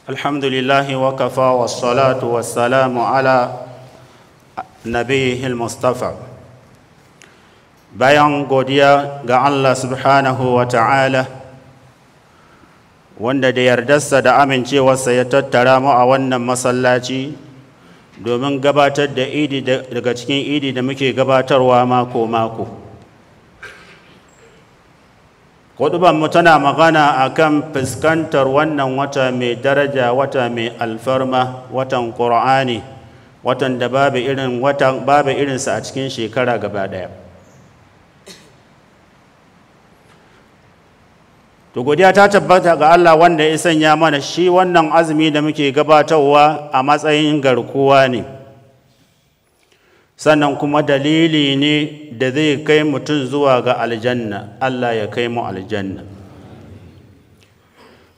الحمد لله وكفى والصلاة والسلام على نبيه المصطفى bayan godiya ga Allah subhanahu wa ta'ala wanda da yardarsa da amincewarsa ya tattara mu a wannan masallaci domin gabatar da idi daga cikin idi da muke gabatarwa mako-mako. Kudubanmu tana magana akan fuskantar wannan wata mai daraja, wata mai alfarma, watan Qur'ani, watan da babu irinsa a cikin shekara gaba ɗaya. To godiya ta tabbata ga Allah wanda ya sanya mana shi wannan azumi da muke gabatarwa a matsayin garkuwa ne. Sannan kuma dalili ne da zai kai mutum zuwa ga aljanna. Allah ya kai mu aljanna.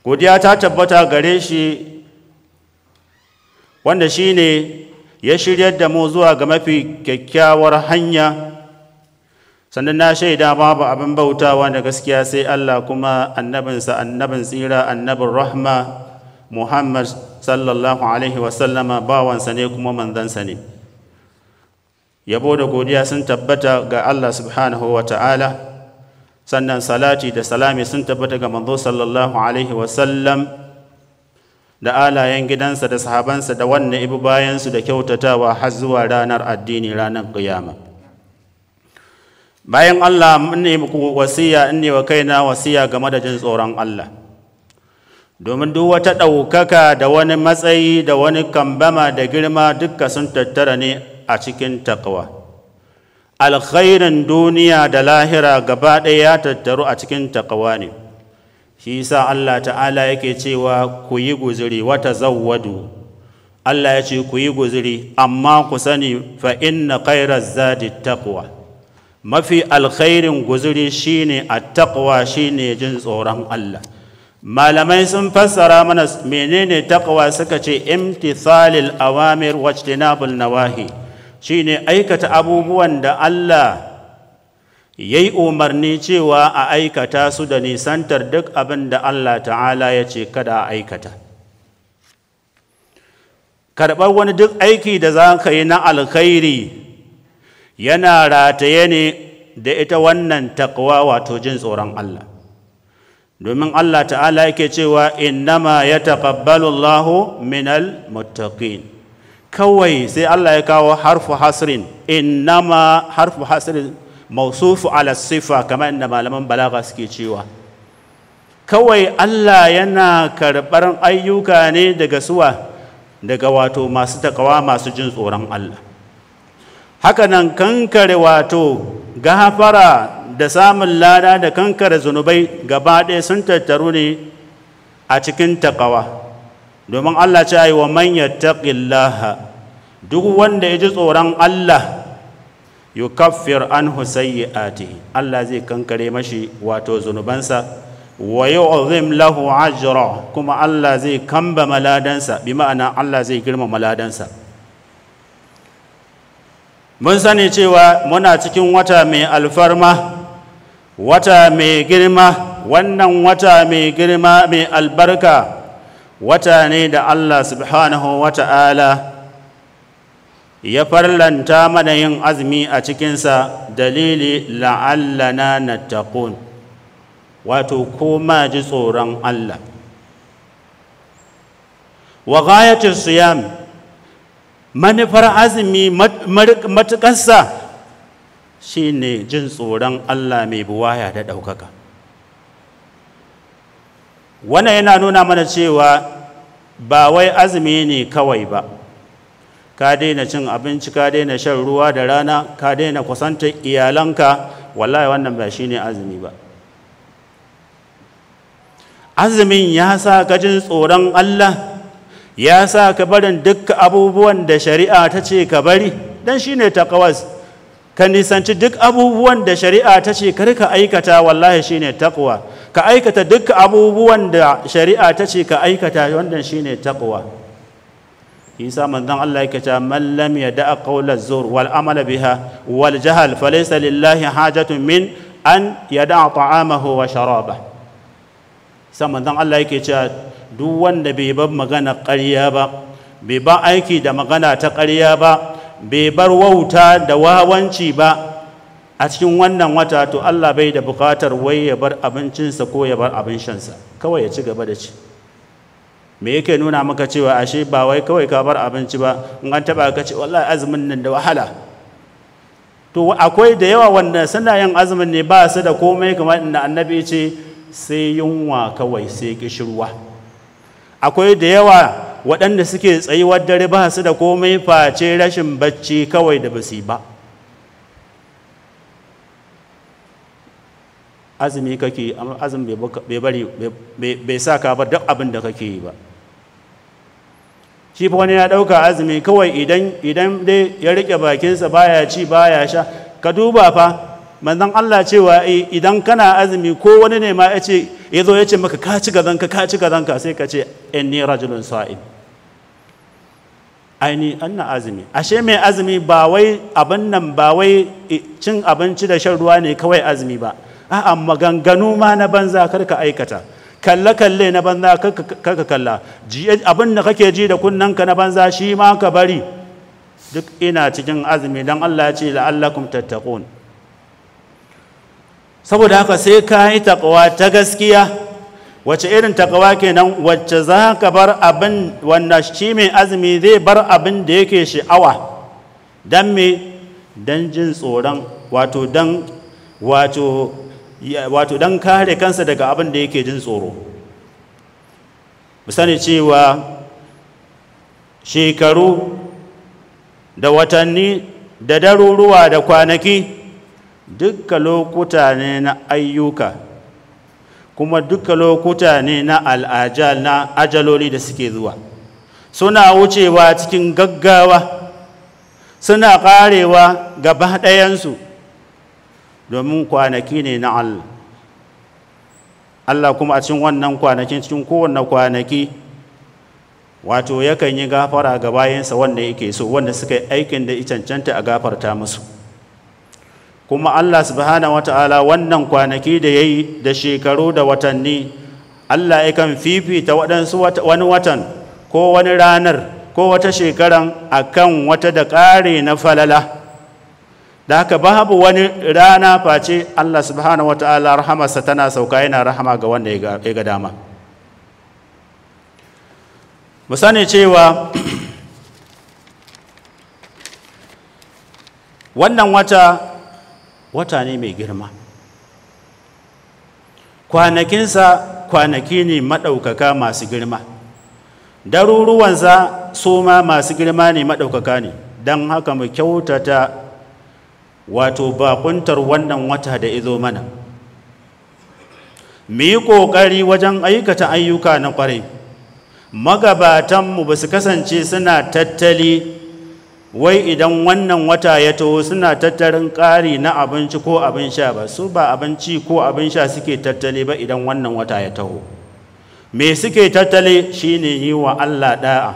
Godiya ta tabbata gare shi wanda shi ne ya shiryar da mu zuwa ga mafi kyakkyawar hanya. Sannan na shaida babu abin bautawa da gaskiya sai Allah, kuma annabinsa, annabin tsira, annabin rahma Muhammad sallallahu alaihi wasallama bawansa ne kuma manzansa ne. Yabo da godiya sun tabbata ga Allah subhanahu wa ta'ala, sannan salati da salami sun tabbata ga manzo sallallahu alaihi wasallam da alayen gidansa da sahabansa da wannan ibu bayansu da kyautatawa har zuwa ranar addini, ranar ƙiyama. Bayan Allah, ne muku wasiya, ne wa kaina wasiya game da jin tsoron Allah, domin duk wata ɗaukaka da wani matsayi da wani kambama da girma dukka sun tattara ne a cikin taqwa. Alkhairin duniya da lahira gaba ɗaya ya tattaru a cikin taqwa ne. Shi yasa Allah ta'ala yake cewa ku yi guzuri, wata zawwadu. Allah ya ce ku yi guzuri, amma ku sani fa inna khairaz zadi taqwa. Mafi alkhairin guzuri shine at-taqwa, shine jin tsoron Allah. Malamai sun fassara mana menene taqwa, suka ce imtithalil awamir wajtinabul nawahi, shine aikata abubuwan da Allah yayi umarni cewa a aikata su da nisantar duk abin da Allah ta'ala ya ce kada a aikata. Karɓar wani duk aiki da za ka yi na alkhairi yana rataye ne da ita wannan taqwa, wato jin tsoron Allah. Domin Allah ta'ala yake cewa innama yataqabbalu Allahu minal muttaqin. Kawai sai Allah ya kawo harfu hasrin, innama harfu hasrin mausufu ala sifa, kamar inda malaman balaga suke cewa. Kawai Allah yana karɓar ayyuka ne daga suwa, daga wato masu taqwa, masu jin tsoron Allah. Haka nan kankare wato gafara da samun lada da kankare zunubai gaba ɗaya sun tattaru ne a cikin taqwa. Domin Allah ce ai wa man yattaqillaha, duk wanda ya ji tsoron Allah yukaffir anhu sayyi'atihi, Allah zai kankare mashi wato zunubansa, wa yu'zim lahu ajra, kuma Allah zai kamba maladansa, bi ma'ana Allah zai girma maladansa. Mun sani cewa muna cikin wata mai alfarma, wata mai girma. Wannan wata mai girma mai albarka wata ne da Allah subhanahu wa ta'ala ya farlanta mana yin azumi a cikinsa, dalili la'allana nattaqun, wato ko ma ji tsoron Allah. Wa ghayatus siyam, manufar azumi matuƙarsa shi ne jin tsoron Allah mai buwaya da ɗaukaka. Wannan yana nuna mana cewa ba wai azumi ne kawai ba, ka daina cin abinci, ka daina shan ruwa da rana, ka daina kusantar iyalanka, wallahi wannan ba shi ne azumi ba. Azumin ya sa ka jin tsoron Allah, ya sa ka barin duk abubuwan da shari'a ta ce ka bari, don shi ne taqwas. Ka nisanci duk abubuwan da shari'a ta ce kar ka aikata, wallahi shi ne taqwa. Ka aikata duk abubuwan da shari'a ta ce ka aikata, wannan shi ne taqwa. Isa manzon Allah yake cewa man lam yada'a qawla zur wal amala biha wal jahl falaysa lillahi hajatun min an yada'a ta'amahu wa sharabahu. Isa manzon Allah yake cewa duk wanda bai bar magana ƙarya ba, bai bar aiki da magana ta ƙarya ba, bai bar wauta da wawanci ba a cikin wannan wata, to Allah bai da buƙatar wai ya bar abincinsa ko ya bar abin shansa, kawai ya ci gaba da ci. Me yake nuna maka cewa ashe ba wai kawai ka bar abinci ba, in an taɓa ka ce wallahi azumin nan da wahala. To akwai da yawa wanda suna yin azumin ne ba su da komai, kamar inda annabi ce sai yunwa kawai, sai kishirwa. Akwai da yawa waɗanda suke tsayuwar dare ba su da komai face rashin bacci kawai da basu ba. Azumi kake, amma azumi bai sa ka bar duk abin da kake yi ba. Shi fa wani ya ɗauka azumi kawai idan dai ya riƙe bakinsa baya ci baya sha. Ka duba fa manzon Allah cewa idan kana azumi ko wani ne ma ya zo ya ce maka ka ci gazanka sai ka ce inni rajulun sa'im, aini anna azumi. Ashe mai azumi ba wai abin nan, ba wai cin abinci da shan ruwa ne kawai azumi ba, a'a maganganu ma na banza karka aikata, kalle na banza karka kalla, abin da kake ji da kunnanka na banza shi ma ka bari, duk ina cikin azumi. Dan Allah ya ce la'allakum tattaqun. Saboda haka sai ka yi taqwa ta gaskiya. Wace irin taqwa kenan? Wacce za ka bar abin wanda shi mai azumi zai bar abin da yake sha'awa, dan me? Dan jin tsoron, wato dan kare kansa daga abin da yake jin tsoro. Mu sani cewa shekaru da watanni da daruruwa da kwanaki dukka lokuta ne na ayyuka, kuma dukka lokuta ne na al'ajal, na ajaloli da suke zuwa, suna wucewa cikin gaggawa, suna ƙarewa gaba ɗayansu, domin kwanaki ne na Allah. Allah kuma a cikin wannan kwanakin, cikin kowanne kwanaki, wato yakan yi gafara ga bayansa wanda yake so, wanda suka yi aikin da ya cancanta a gafarta musu. Kuma Allah subhanahu wata'ala wannan kwanaki da ya yi da shekaru da watanni, Allah yakan fifita wani watan ko wani ranar ko wata shekaran akan wata da ƙare na falala. Da haka babu wani rana face Allah subhanahu wata'ala rahamarsa tana sauka, yana rahama ga wanda ya ga dama. Mu sani cewa wannan wata ne mai girma, kwanakinsa kwanaki ne maɗaukaka masu girma, daruruwansa su ma masu girma ne, maɗaukaka ne. Don haka mu kyautata wato bakuntar wannan wata da izo mana, mu yi ƙoƙari wajen aikata ayyuka na ƙwarai. Magabatanmu ba su kasance suna tattali wai idan wannan wata ya taho suna tattarin ƙari na abinci ko abin sha ba. Su ba abinci ko abin sha suke tattali ba idan wannan wata ya taho. Me suke tattali? Shine yi wa Allah da'a,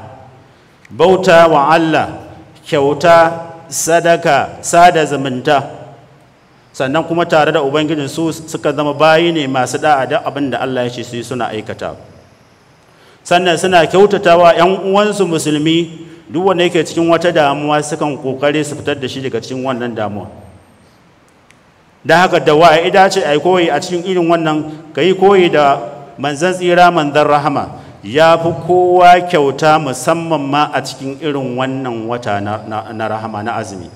bauta wa Allah, kyauta, sadaka, sada zumunta, sannan kuma tare da ubangijin su suka zama bayi ne masu da'a da abin da Allah ya ce su suna aikata. Sannan suna kyautatawa 'yan uwansu musulmi, duk wanda yake cikin wata damuwa sukan kokare su fitar da shi daga cikin wannan damuwa. Da haka da wa'i dace ai koyi a cikin irin wannan, kai koyi da manzon tsira, manzon rahama, ya fi kowa kyauta, musamman ma a cikin irin wannan wata na rahama, na azumi.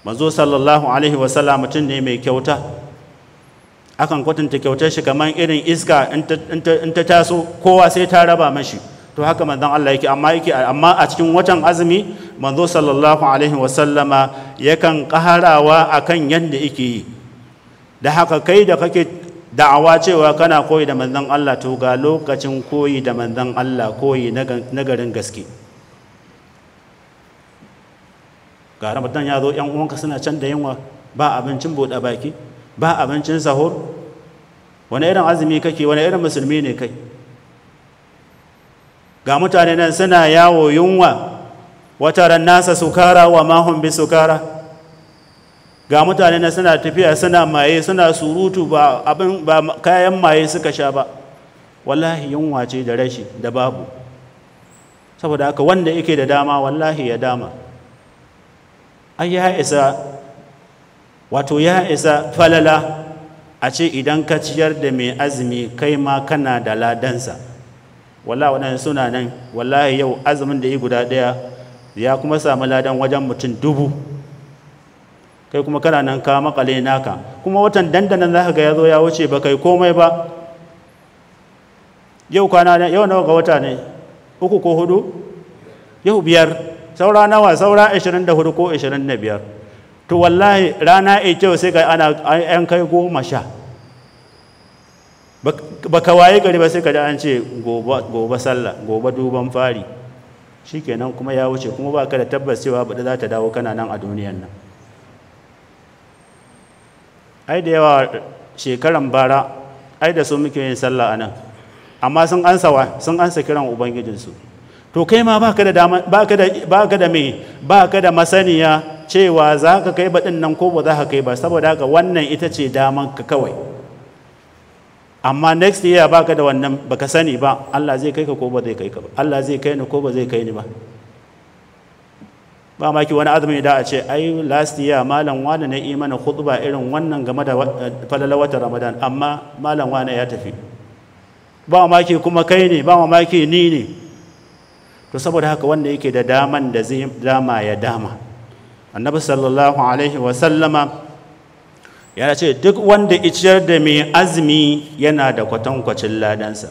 Manzo sallallahu alaihi wasallam mutum ne mai kyauta. Akan kwatanta kyautar shi kamar irin iska, in ta taso kowa sai ta raba mashi. To haka manzon Allah yake, amma a cikin watan azumi manzo sallallahu alaihi wasallama yakan ƙarawa akan yanda yake yi. Da haka kai da kake da'awa cewa kana koyi da manzon Allah, to ga lokacin koyi da manzon Allah, koyi na garin gaske. Ga Ramadan ya zo, 'yan uwanka suna can da yunwa, ba abincin buɗe baki, ba abincin sahur. Wani irin azumi kake? Wani irin musulmi ne kai? Ga mutane nan suna yawo yunwa, wataran nasa sukara wa mahum bi sukara. Ga mutane nan suna tafiya suna maye, suna surutu, ba kayan maye suka sha ba. wallahi yunwa ce da rashi da babu. Saboda haka wanda yake da dama wallahi ya dama. Ai ya isa, wato ya isa falala a ce idan ka ciyar da mai azumi kai ma kana da ladansa. Wallahi waɗannan suna nan, wallahi yau azumin da yi guda ɗaya ya kuma samu ladan wajen mutum 1000. Kai kuma kana nan ka makale naka, kuma watan dandanan za ka ga ya zo ya wuce ba kai komai ba. Yau yau nawa ga wata ne? 3 ko 4? Yau 5. Saura nawa? Saura 24 ko 25. To wallahi rana ita sai ga ana yan kai 10. Baka waye gari ba sai ka ji an ce gobe sallah, gobe duban fari. Shikenan kuma ya wuce, kuma ba ka da tabbas cewa bada za ta dawo kana nan a duniyan nan. Ai da yawa shekaran bara ai da su muke yin sallah a nan, amma sun ansa kiran ubangijinsu. To kai ma baka da masaniya cewa za ka kai baɗin nan ko ba za ka kai ba, saboda haka wannan ita ce daman ka kawai. Amma next year baka da wannan, baka sani ba Allah zai kai ka ko ba zai kai ka ba, Allah zai kai ni ko ba zai kai ni ba. Ba maki wani azumi da a ce ai last year malam wani na yi mana khutba irin wannan game da falala watan Ramadan, amma malam wani ya tafi. Ba maki kuma kai ne, ba maki ni ne. To saboda haka wanda yake da daman da zai dama ya dama. Annabi sallallahu alaihi wa sallama ya ce duk wanda iciyar da mai azumi yana da kwatankwacin ladansa.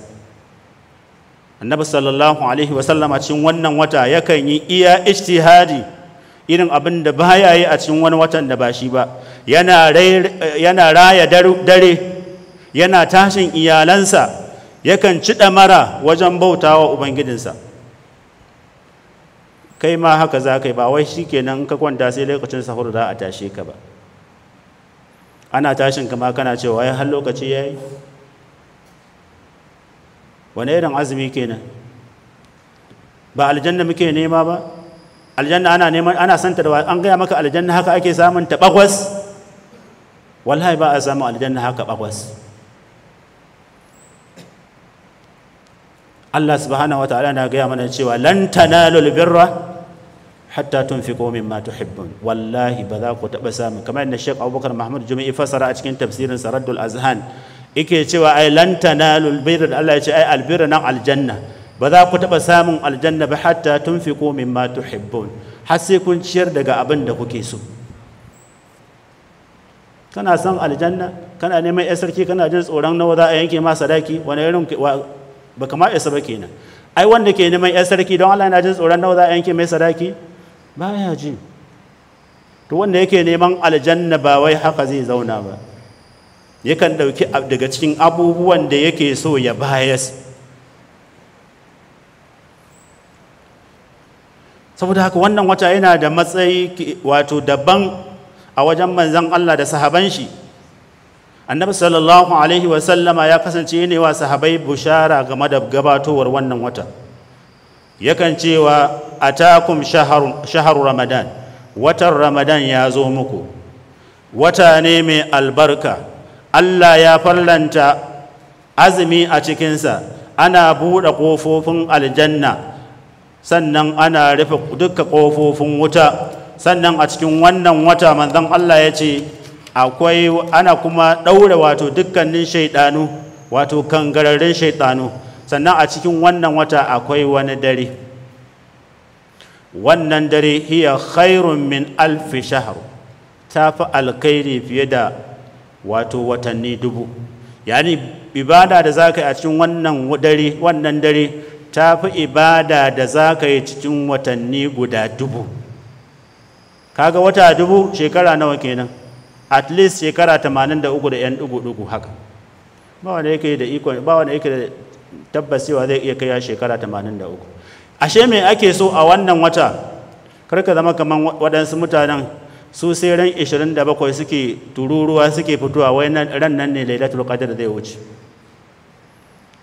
Annabi sallallahu alaihi wa sallama cikin wannan wata yakan yi iya ijtihadi irin abin da baya yi a cikin wani watan da ba shi ba. Yana raya dare, yana tashin iyalansa, yakan ci ɗamara wajen bautawa ubangijinsa. Kai ma haka za ka yi, ba wai shi kenan ka kwanta sai lokacin sahur za a tashe ka ba. Ana tashin kama kana cewa ya har lokaci ya yi. Wane irin azumi kenan? Ba aljanna muke nema ba? Aljanna ana neman, ana santa da an gaya maka aljanna haka ake samun ta bagwas? Wallahi ba a samun aljanna haka bagwas. Allah subhanahu wa ta'ala na gaya mana cewa lan tanalul birra hatta tunfiqu mimma tuhibbun. Wallahi ba za ku taɓa samun, kamar yadda Sheikh Abubakar Mahmud Jumi'i fassara a cikin tafsirin Saraddul Azhan, yake cewa ai lan tanalul birra, Allah ya ce ai albirra nan aljanna, ba za ku taɓa samun aljanna ba hatta tunfiqu mimma tuhibbun, har sai kun ciyar daga abin da kuke so. Kana son aljanna, kana neman yar sarki, kana jin tsoron nawa za a yanke ma sadaki, wani irin ba kama isa ba kenan. Ai wanda ke neman yar sarki don Allah yana jin tsoron nawa za a yanke mai sadaki, baya ji. To wanda yake neman aljanna ba wai haka zai zauna ba, yakan ɗauki daga cikin abubuwan da yake so ya bayas. Saboda haka wannan wata yana da matsayi wato daban a wajen manzon Allah da sahaban shi. Annabi sallallahu alaihi wa sallama ya kasance ne wa sahabai bushara game da gabatowar wannan wata. Yakan cewa atakum shahru Ramadan, watan Ramadan ya zo muku, wata ne mai albarka. Allah ya farlanta azumi a cikinsa, ana buɗe ƙofofin aljanna, sannan ana rufe dukkan ƙofofin wuta. Sannan a cikin wannan wata manzon Allah ya ce ana kuma ɗaure wato dukkanin shaiɗanu, wato kangararrun shaiɗanu. Sannan a cikin wannan wata akwai wani dare, wannan dare hiya khairun min alfi shahr, ta fi alkhairi fiye da wato watanni 1000. Yani ibada da za ka yi a cikin wannan dare ta fi ibada da za ka yi cikin watanni guda 1000. Kaga wata 1000 shekara nawa kenan? At least shekara 83 da yan dugu haka. Ba wanda yake da iko, ba wanda yake da tabbas cewa zai iya kai shekara 83. Ashe me ake so a wannan wata? Karka zama kaman waɗansu mutanen su sai ran 27 suke tururuwa suke fitowa, wai ran nan ne Lailatul Qadr zai wuce.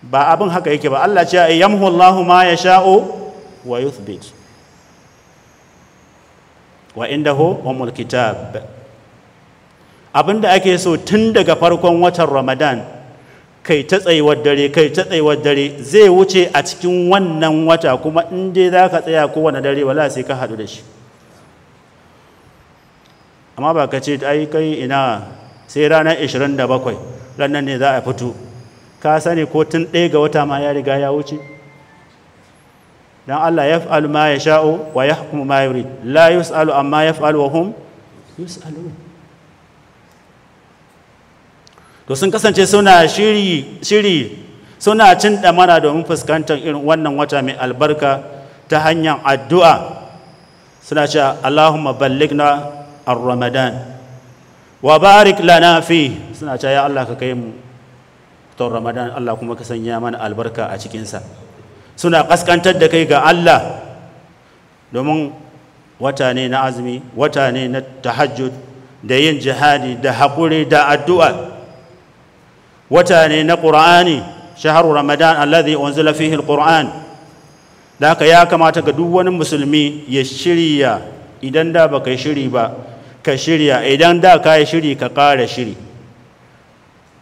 Ba abin haka yake ba. Allah ce yamhu Allahu ma yasha'u wa yuthbit wa indahu umul kitab. Abinda ake so tun daga farkon watan Ramadan kai ta tsayuwar dare zai wuce a cikin wannan wata, kuma in dai za ka tsaya kowane dare wala sai ka haɗu da shi. amma ba ka ce ai kai ina sai ranar 27 ranar ne za a fito, ka sani ko tun 1 ga wata ma ya riga ya wuce. dan Allah ya fa'alu ma ya sha'u wa yahkumu ma yurid, la yus'alu amma yaf'alu wa hum yus'alun. to sun kasance suna shiri suna cin damara domin fuskantar irin wannan wata mai albarka ta hanyar addu'a. suna cewa Allahumma ballighna ar-ramadan wa barik lana fi, suna cewa ya Allah ka kai mu ta ramadan, Allah kuma ka sanya mana albarka a cikinsa. suna kaskantar da kai ga Allah domin wata ne na azumi, wata ne na tahajjud da yin jihadi da haƙuri da addu'a, wata ne na ƙur'ani, shaharu ramadan alladhi unzila fihi alquran. da haka ya kamata ga duk wani musulmi ya shirya, idan da baka yi shiri ba ka shirya, idan da ka yi shiri ka ƙara shiri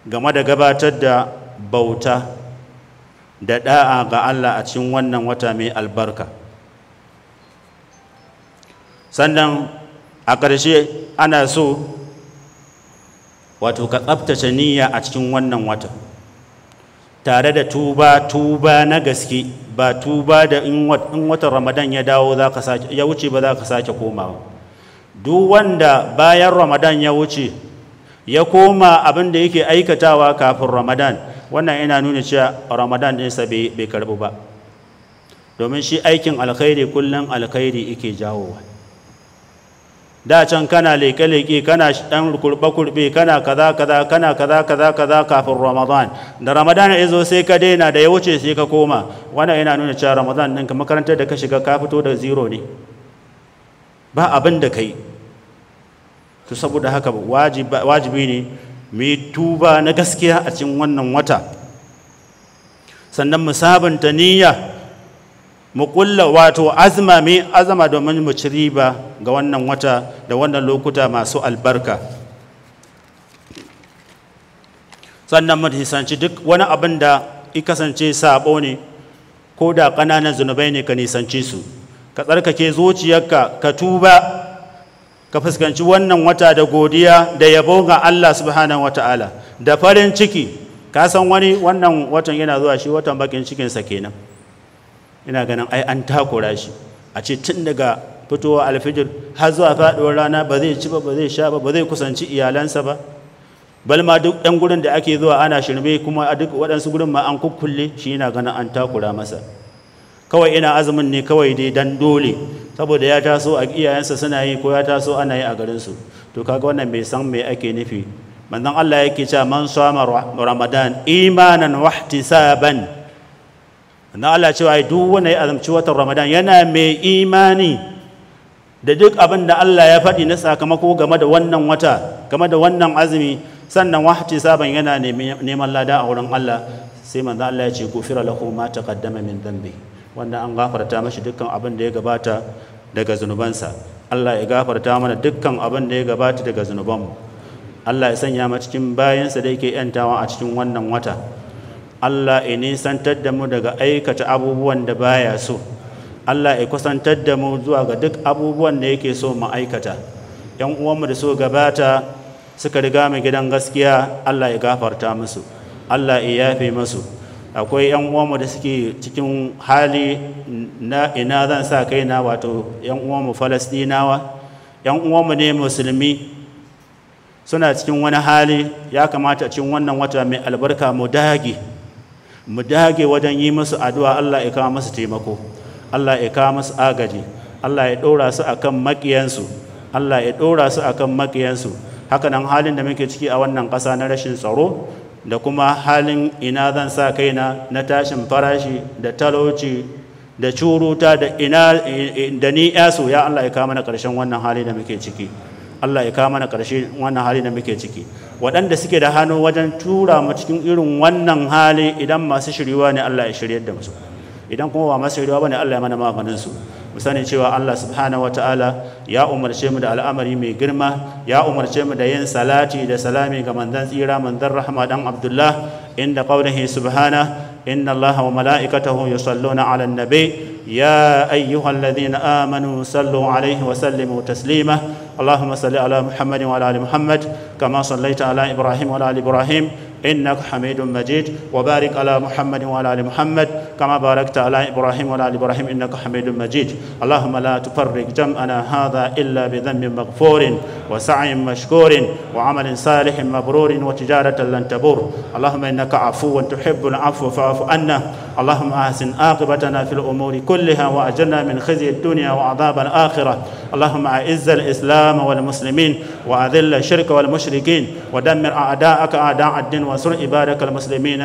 game da gabatar da bauta da da'a ga Allah a cikin wannan wata mai albarka. sannan a ƙarshe ana so wato ka tsabtace niyya a cikin wannan wata tare da tuba na gaske, ba tuba da in watan ramadan ya dawo ya wuce ba za ka sake komawa. duk wanda bayan ramadan ya wuce ya koma abin da yake aikatawa kafin ramadan, wannan yana nuna cewa ramadan ɗinsa bai karɓu ba, domin shi aikin alkhairi kullum alkhairi yake jawowa. da can kana leƙe-leƙe, kana ɗan kurɓe-kurɓe, kana kaza kafin ramadan, da ramadan ya zo sai ka daina, da ya wuce sai ka koma, wannan yana nuna cewa ramadan ɗinka makarantar da ka shiga ka fito da zero ne, ba abin da ka yi. to saboda haka wajibi ne mu yi tuba na gaskiya a cikin wannan wata, sannan mu sabunta niyya, mu kulla wato azama domin mu ci riba ga wannan wata da wannan lokuta masu albarka. sannan mu nisanci duk wani abin da ya kasance sabo ne ko da ƙananan zunubai ne, ka nisanci su, ka tsarkake zuciyarka, ka tuba, ka fuskanci wannan wata da godiya da yabo ga Allah subhanahu wata'ala da farin ciki. ka san wani wannan watan yana zuwa shi watan bakin cikinsa kenan, ina ganin ai an takura shi, a ce tun daga fitowa alfijir har zuwa faɗuwar rana ba zai ci ba, ba zai sha ba, ba zai kusanci iyalansa ba, bal ma duk ɗan gurin da ake zuwa ana shirme, kuma a duk waɗansu gurin ma an kukkulle shi, yana ganin an takura masa. kawai ina azumin ne kawai dai dan dole, saboda ya taso a iyayensa suna yi ko ya taso ana yi a garinsu. to kaga wannan bai san me ake nufi. manzon Allah yake cewa man sama ramadan imanan wa ihtisaban, manzon Allah cewa duk wanda ya azumci watan ramadan yana mai imani da duk abin da Allah ya faɗi na sakamako game da wannan wata, game da wannan azumi, sannan wa ihtisaban yana neman lada a wurin Allah, sai manzon Allah ya ce gufira lahu ma taqaddama min dhanbi, wanda an gafarta mashi dukkan abin da ya gabata daga zunubansa. Allah ya gafarta mana dukkan abin da ya gabata daga zunubanmu. Allah ya sanya mu cikin bayansa da yake yantawa a cikin wannan wata. Allah ya nisantar da mu daga aikata abubuwan da baya so. Allah ya kusantar da mu zuwa ga duk abubuwan da yake so mu aikata. Yan uwanmu da so gabata suka riga mu gidan gaskiya, Allah ya gafarta musu, Allah ya yafe musu. akwai yan uwanmu da suke cikin hali na ina zan sa kaina, wato yan uwanmu Falastinawa, yan uwanmu ne musulmi, suna cikin wani hali. ya kamata cikin wannan wata mai albarka mu dage wajen yi musu addu'a. Allah ya kawo musu taimako, Allah ya kawo musu agaji, Allah ya ɗora su akan maƙiyansu, Allah ya ɗora su akan maƙiyansu. haka nan halin da muke ciki a wannan ƙasa na rashin tsaro, da kuma halin ina zan sa kaina na tashin farashi da talauci da curuta da ni yaso, ya Allah ya kawo mana ƙarshen wannan hali da muke ciki. Allah ya kawo mana ƙarshen wannan hali da muke ciki. waɗanda suke da hannu wajen tura mu cikin irin wannan hali, idan masu shiriwa ne Allah ya shiryar da musu, idan kuma ba masu shiriwa bane Allah ya mana maganin su. sani cewa Allah subhanahu wataala ya umarce mu da al'amari mai girma, ya umarce mu da yin salati da salami ga manzon tsira manzon rahma dan Abdullah inda qawlihi subhanahu inna Allaha wa malaikatahu yusalluna 'alan nabi يا أيها الذين آمنوا صلوا عليه وسلموا تسليما اللهم صل على محمد وعلى آل محمد كما صليت على إبراهيم وعلى آل إبراهيم إنك حميد مجيد وبارك على محمد وعلى آل محمد كما باركت على إبراهيم وعلى آل إبراهيم إنك حميد مجيد اللهم لا تفرق جمعنا هذا إلا بذنب مغفور وسعي مشكور وعمل صالح مبرور وتجارة لن تبور اللهم إنك عفو تحب العفو فاعف عنا اللهم أحسن عاقبتنا في الأمور كلها وأجرنا من خزي الدنيا وعذاب الآخرة اللهم أعز الإسلام والمسلمين وأذل الشرك والمشركين ودمر أعداءك أعداء الدين وانصر عبادك المسلمين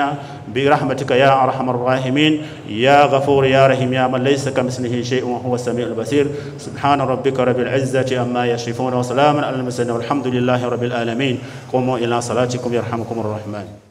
برحمتك يا أرحم الراحمين يا غفور يا رحيم يا من ليس كمثله شيء وهو السميع البصير سبحان ربك رب العزة عما يصفون وسلام على المرسلين والحمد لله رب العالمين قوموا إلى صلاتكم يرحمكم الرحمن